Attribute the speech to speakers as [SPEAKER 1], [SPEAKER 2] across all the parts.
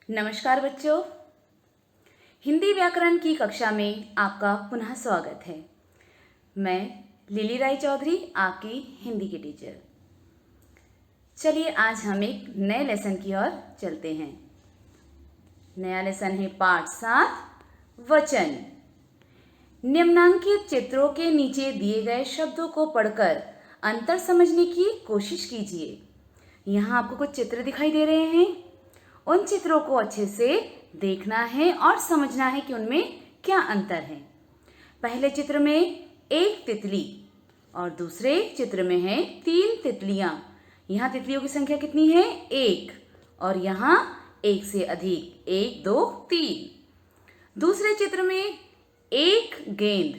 [SPEAKER 1] नमस्कार बच्चों, हिंदी व्याकरण की कक्षा में आपका पुनः स्वागत है। मैं लिली राय चौधरी, आपकी हिंदी की टीचर। चलिए आज हम एक नए लेसन की ओर चलते हैं। नया लेसन है पाठ 7 वचन। निम्नांकित चित्रों के नीचे दिए गए शब्दों को पढ़कर अंतर समझने की कोशिश कीजिए। यहाँ आपको कुछ चित्र दिखाई दे रहे हैं। उन चित्रों को अच्छे से देखना है और समझना है कि उनमें क्या अंतर है। पहले चित्र में एक तितली और दूसरे चित्र में है 3 तितलियां। यहाँ तितलियों की संख्या कितनी है? 1 और यहाँ 1 से अधिक, 1, 2, 3। दूसरे चित्र में एक गेंद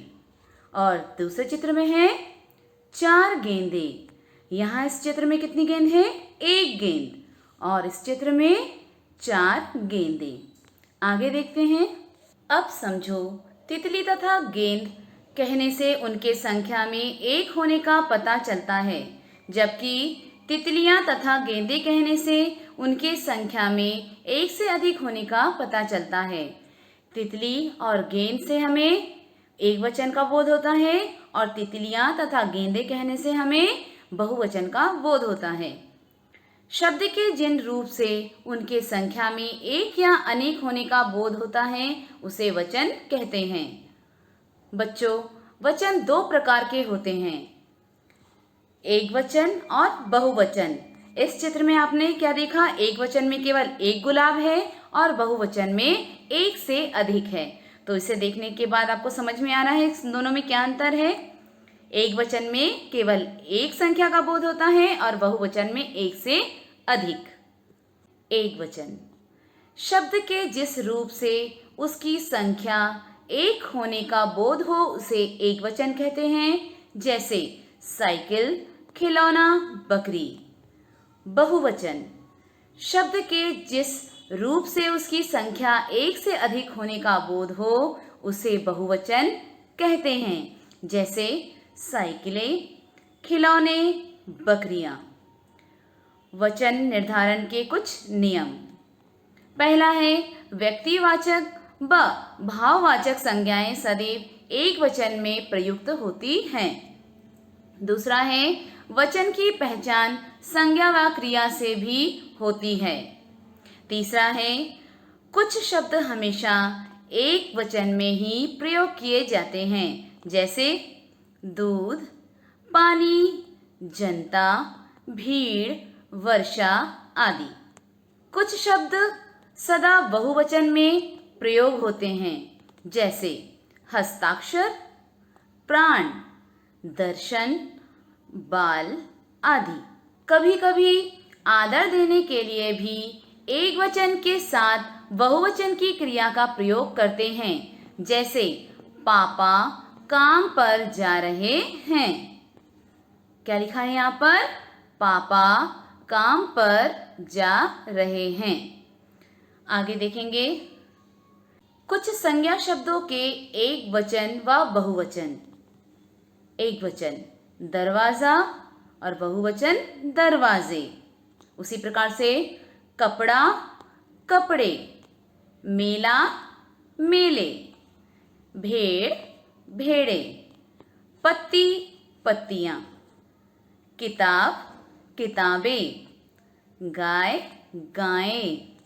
[SPEAKER 1] और दूसरे चित्र में है 4 गेंदे। यहाँ इस चित्र में कितनी गेंद है? 1 गेंद और इस चित्र में 4 गेंदे। आगे देखते हैं। अब समझो, तितली तथा गेंद कहने से उनके संख्या में 1 होने का पता चलता है, जबकि तितलियां तथा गेंदे कहने से उनके संख्या में 1 से अधिक होने का पता चलता है। तितली और गेंद से हमें एक वचन का बोध होता है और तितलियां तथा गेंदे कहने से हमें बहुवचन का बोध होता है। शब्द के जिन रूप से उनके संख्या में एक या अनेक होने का बोध होता है उसे वचन कहते हैं। बच्चों, वचन 2 प्रकार के होते हैं, एक वचन और बहुवचन। इस चित्र में आपने क्या देखा? एक वचन में केवल एक गुलाब है और बहुवचन में 1 से अधिक है। तो इसे देखने के बाद आपको समझ में आ रहा है इन दोनों में क्या अंतर है। एक वचन में केवल एक संख्या का बोध होता है और बहुवचन में 1 से अधिक। एक वचन शब्द के जिस रूप से उसकी संख्या 1 होने का बोध हो उसे एक वचन कहते हैं, जैसे साइकिल, खिलौना, बकरी। बहुवचन शब्द के जिस रूप से उसकी संख्या 1 से अधिक होने का बोध हो उसे बहुवचन कहते हैं, जैसे साइकिलें, खिलौने, बकरियां। वचन निर्धारण के कुछ नियम। पहला है व्यक्तिवाचक व भाववाचक संज्ञाएं सदैव एक वचन में प्रयुक्त होती हैं। दूसरा है वचन की पहचान संज्ञा व क्रिया से भी होती है। तीसरा है कुछ शब्द हमेशा एक वचन में ही प्रयोग किए जाते हैं, जैसे दूध, पानी, जनता, भीड़, वर्षा आदि। कुछ शब्द सदा बहुवचन में प्रयोग होते हैं, जैसे हस्ताक्षर, प्राण, दर्शन, बाल आदि। कभी कभी आदर देने के लिए भी एक वचन के साथ बहुवचन की क्रिया का प्रयोग करते हैं, जैसे पापा काम पर जा रहे हैं। क्या लिखा है यहाँ पर? पापा काम पर जा रहे हैं। आगे देखेंगे कुछ संज्ञा शब्दों के एक वचन व बहुवचन। एक वचन दरवाजा और बहुवचन दरवाजे। उसी प्रकार से कपड़ा, कपड़े, मेला, मेले, भेड़, भेड़े, पत्ती, पत्तियां, किताब, किताबें, गाय, गायें,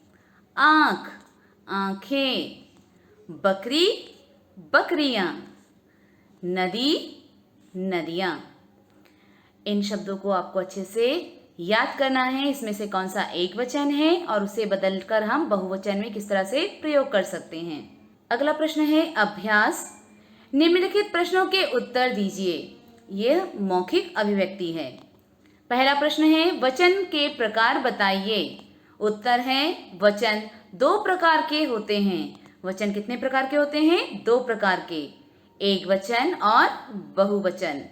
[SPEAKER 1] आँख, आँखें, बकरी, बकरियां, नदी, नदियां। इन शब्दों को आपको अच्छे से याद करना है, इसमें से कौन सा एक वचन है और उसे बदलकर हम बहुवचन में किस तरह से प्रयोग कर सकते हैं। अगला प्रश्न है अभ्यास। निम्नलिखित प्रश्नों के उत्तर दीजिए। यह मौखिक अभिव्यक्ति है। पहला प्रश्न है वचन के प्रकार बताइए। उत्तर है वचन 2 प्रकार के होते हैं। वचन कितने प्रकार के होते हैं? 2 प्रकार के, एक वचन और बहुवचन।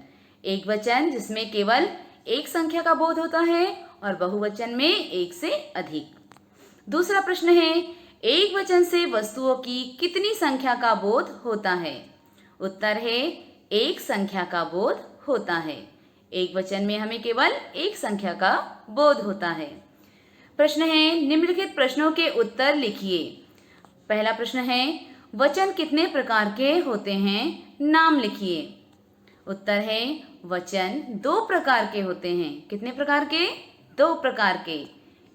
[SPEAKER 1] एक वचन जिसमें केवल एक संख्या का बोध होता है और बहुवचन में 1 से अधिक। दूसरा प्रश्न है एक वचन से वस्तुओं की कितनी संख्या का बोध होता है? उत्तर है 1 संख्या का बोध होता है। एक वचन में हमें केवल एक संख्या का बोध होता है। प्रश्न है, निम्नलिखित प्रश्नों के उत्तर लिखिए। पहला प्रश्न है, वचन कितने प्रकार के होते हैं, नाम लिखिए। उत्तर है, वचन 2 प्रकार के होते हैं। कितने प्रकार के? 2 प्रकार के,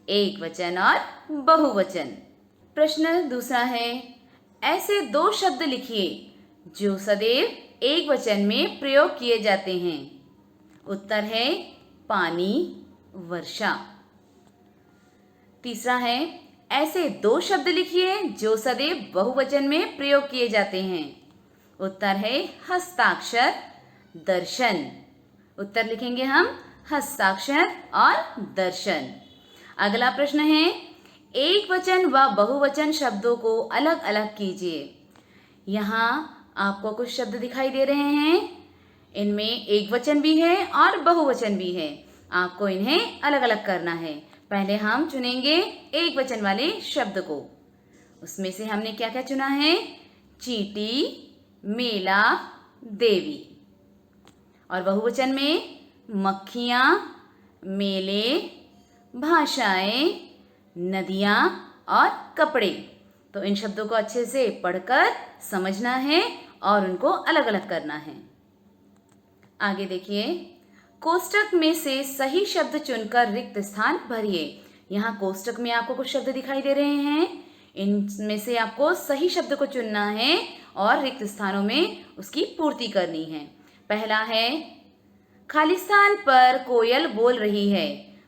[SPEAKER 1] एक वचन और बहुवचन। प्रश्न दूसरा है, ऐसे 2 शब्द लिखिए जो सदैव एक वचन में प्रयोग किए जाते हैं। उत्तर है, पानी, वर्षा। तीसरा है, ऐसे 2 शब्द लिखिए जो सदैव बहुवचन में प्रयोग किए जाते हैं। उत्तर है, हस्ताक्षर, दर्शन। उत्तर लिखेंगे हम हस्ताक्षर और दर्शन। अगला प्रश्न है, एक वचन व बहुवचन शब्दों को अलग अलग कीजिए। यहाँ आपको कुछ शब्द दिखाई दे रहे हैं। इनमें एक वचन भी है और बहुवचन भी है। आपको इन्हें अलग अलग करना है। पहले हम चुनेंगे एक वचन वाले शब्द को। उसमें से हमने क्या क्या चुना है? चींटी, मेला, देवी। और बहुवचन में मक्खियाँ, मेले, भाषाएं, नदियाँ और कपड़े। तो इन शब्दों को अच्छे से पढ़कर समझना है और उनको अलग अलग करना है। आगे देखिए, कोष्टक में से सही शब्द चुनकर रिक्त स्थान भरिए। यहाँ कोष्टक में आपको कुछ शब्द दिखाई दे रहे हैं। इनमें से आपको सही शब्द को चुनना है और रिक्त स्थानों में उसकी पूर्ति करनी है। पहला है, खालिस्तान पर कोयल बोल रही है।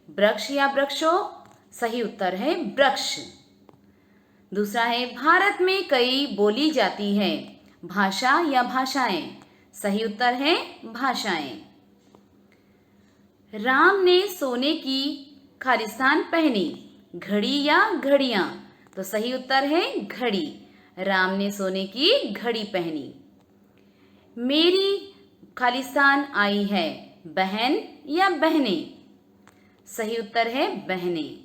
[SPEAKER 1] वृक्ष या वृक्षों? सही उत्तर है वृक्ष। दूसरा है, भारत में कई बोली जाती है। भाषा या भाषाएं? सही उत्तर है भाषाएं। राम ने सोने की खालिस्तान पहनी। घड़ी या घड़ियां? तो सही उत्तर है घड़ी। राम ने सोने की घड़ी पहनी। मेरी खालिस्तान आई है। बहन या बहनें? सही उत्तर है बहनें।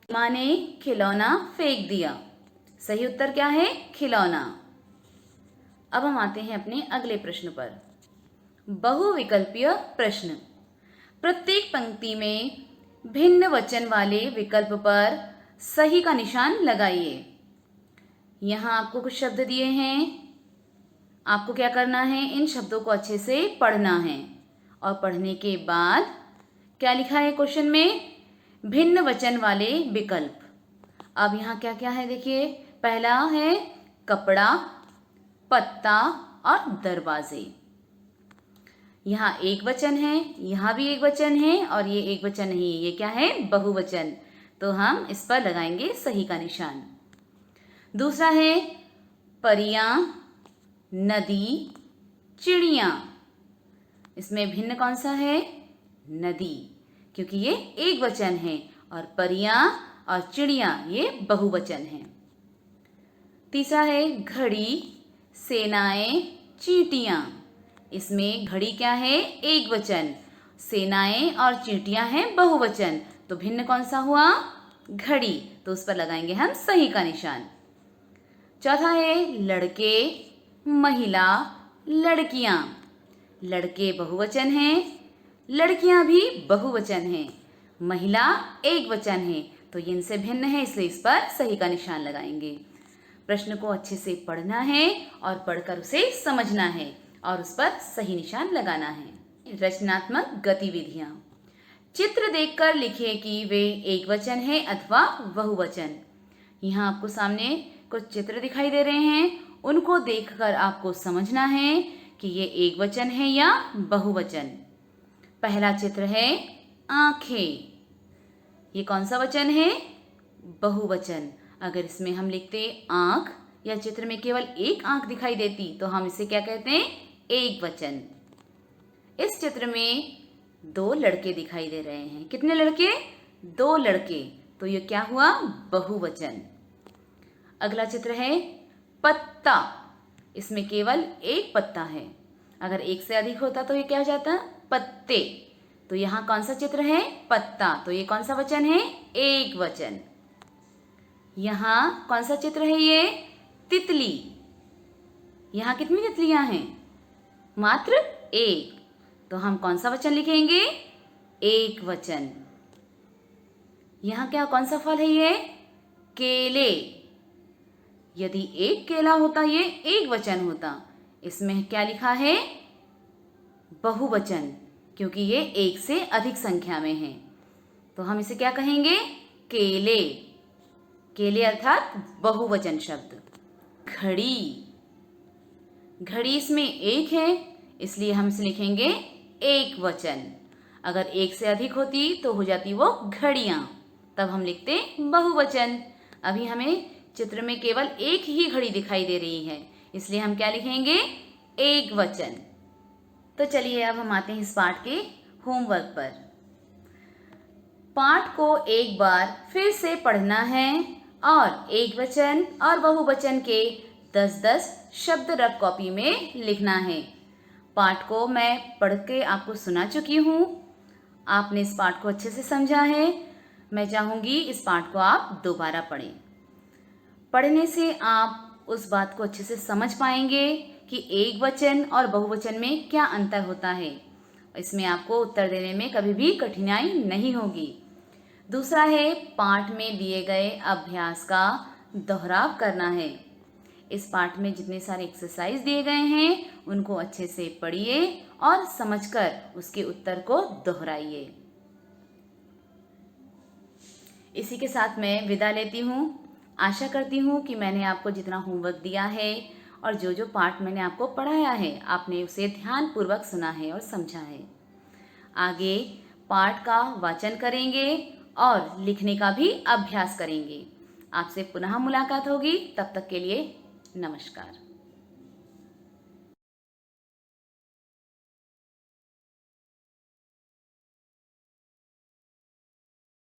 [SPEAKER 1] माँ ने खिलौना फेंक दिया। सही उत्तर क्या है? खिलौना। अब हम आते हैं अपने अगले प्रश्न पर। बहुविकल्पीय प्रश्न। प्रत्येक पंक्ति में भिन्न वचन वाले विकल्प पर सही का निशान लगाइए। यहाँ आपको कुछ शब्द दिए हैं। आपको क्या करना है? इन शब्दों को अच्छे से पढ़ना है और पढ़ने के बाद क्या लिखा है क्वेश्चन में? भिन्न वचन वाले विकल्प। अब यहाँ क्या क्या है देखिए। पहला है कपड़ा, पत्ता और दरवाजे। यहाँ एक वचन है, यहाँ भी एक वचन है और ये एक वचन नहीं है। ये क्या है? बहुवचन। तो हम इस पर लगाएंगे सही का निशान। दूसरा है परियां, नदी, चिड़िया। इसमें भिन्न कौन सा है? नदी, क्योंकि ये एक वचन है और परियां और चिड़िया ये बहुवचन है। तीसरा है घड़ी, सेनाएं, चींटियां। इसमें घड़ी क्या है? एक वचन। सेनाएं और चींटियां हैं बहुवचन। तो भिन्न कौन सा हुआ? घड़ी। तो उस पर लगाएंगे हम सही का निशान। चौथा है लड़के, महिला, लड़कियां। लड़के बहुवचन हैं, लड़कियां भी बहुवचन हैं, महिला एक वचन है। तो ये इनसे भिन्न है, इसलिए इस पर सही का निशान लगाएंगे। प्रश्न को अच्छे से पढ़ना है और पढ़कर उसे समझना है और उस पर सही निशान लगाना है। रचनात्मक गतिविधियां। चित्र देखकर लिखिए कि वे एक वचन है अथवा बहुवचन। यहाँ आपको सामने कुछ चित्र दिखाई दे रहे हैं। उनको देखकर आपको समझना है कि ये एक वचन है या बहुवचन। पहला चित्र है आंखें। ये कौन सा वचन है? बहुवचन। अगर इसमें हम लिखते आंख या चित्र में केवल एक आंख दिखाई देती तो हम इसे क्या कहते हैं? एक वचन। इस चित्र में 2 लड़के दिखाई दे रहे हैं। कितने लड़के? 2 लड़के। तो ये क्या हुआ? बहुवचन। अगला चित्र है पत्ता। इसमें केवल एक पत्ता है। अगर एक से अधिक होता तो ये क्या हो जाता? पत्ते। तो यहाँ कौन सा चित्र है? पत्ता। तो ये कौन सा वचन है? एक वचन। यहाँ कौन सा चित्र है? ये तितली। यहाँ कितनी तितलियां हैं? मात्र एक। तो हम कौन सा वचन लिखेंगे? एक वचन। यहाँ क्या कौन सा फल है ये? केले। यदि एक केला होता ये एक वचन होता। इसमें क्या लिखा है? बहुवचन, क्योंकि ये एक से अधिक संख्या में है। तो हम इसे क्या कहेंगे? केले। केले अर्थात बहुवचन शब्द। घड़ी। घड़ी इसमें एक है, इसलिए हम इसे लिखेंगे एक वचन। अगर एक से अधिक होती तो हो जाती वो घड़ियां, तब हम लिखते बहुवचन। अभी हमें चित्र में केवल एक ही घड़ी दिखाई दे रही है, इसलिए हम क्या लिखेंगे? एक वचन। तो चलिए अब हम आते हैं इस पाठ के होमवर्क पर। पाठ को एक बार फिर से पढ़ना है और एक वचन और बहुवचन के 10-10 शब्द रफ कॉपी में लिखना है। पाठ को मैं पढ़ के आपको सुना चुकी हूँ। आपने इस पाठ को अच्छे से समझा है। मैं चाहूँगी इस पाठ को आप दोबारा पढ़ें। पढ़ने से आप उस बात को अच्छे से समझ पाएंगे कि एक वचन और बहुवचन में क्या अंतर होता है। इसमें आपको उत्तर देने में कभी भी कठिनाई नहीं होगी। दूसरा है, पाठ में दिए गए अभ्यास का दोहराव करना है। इस पाठ में जितने सारे एक्सरसाइज दिए गए हैं उनको अच्छे से पढ़िए और समझकर उसके उत्तर को दोहराइए। इसी के साथ मैं विदा लेती हूँ। आशा करती हूँ कि मैंने आपको जितना होमवर्क दिया है और जो जो पाठ मैंने आपको पढ़ाया है आपने उसे ध्यानपूर्वक सुना है और समझा है। आगे पाठ का वाचन करेंगे और लिखने का भी अभ्यास करेंगे। आपसे पुनः मुलाकात होगी। तब तक के लिए नमस्कार।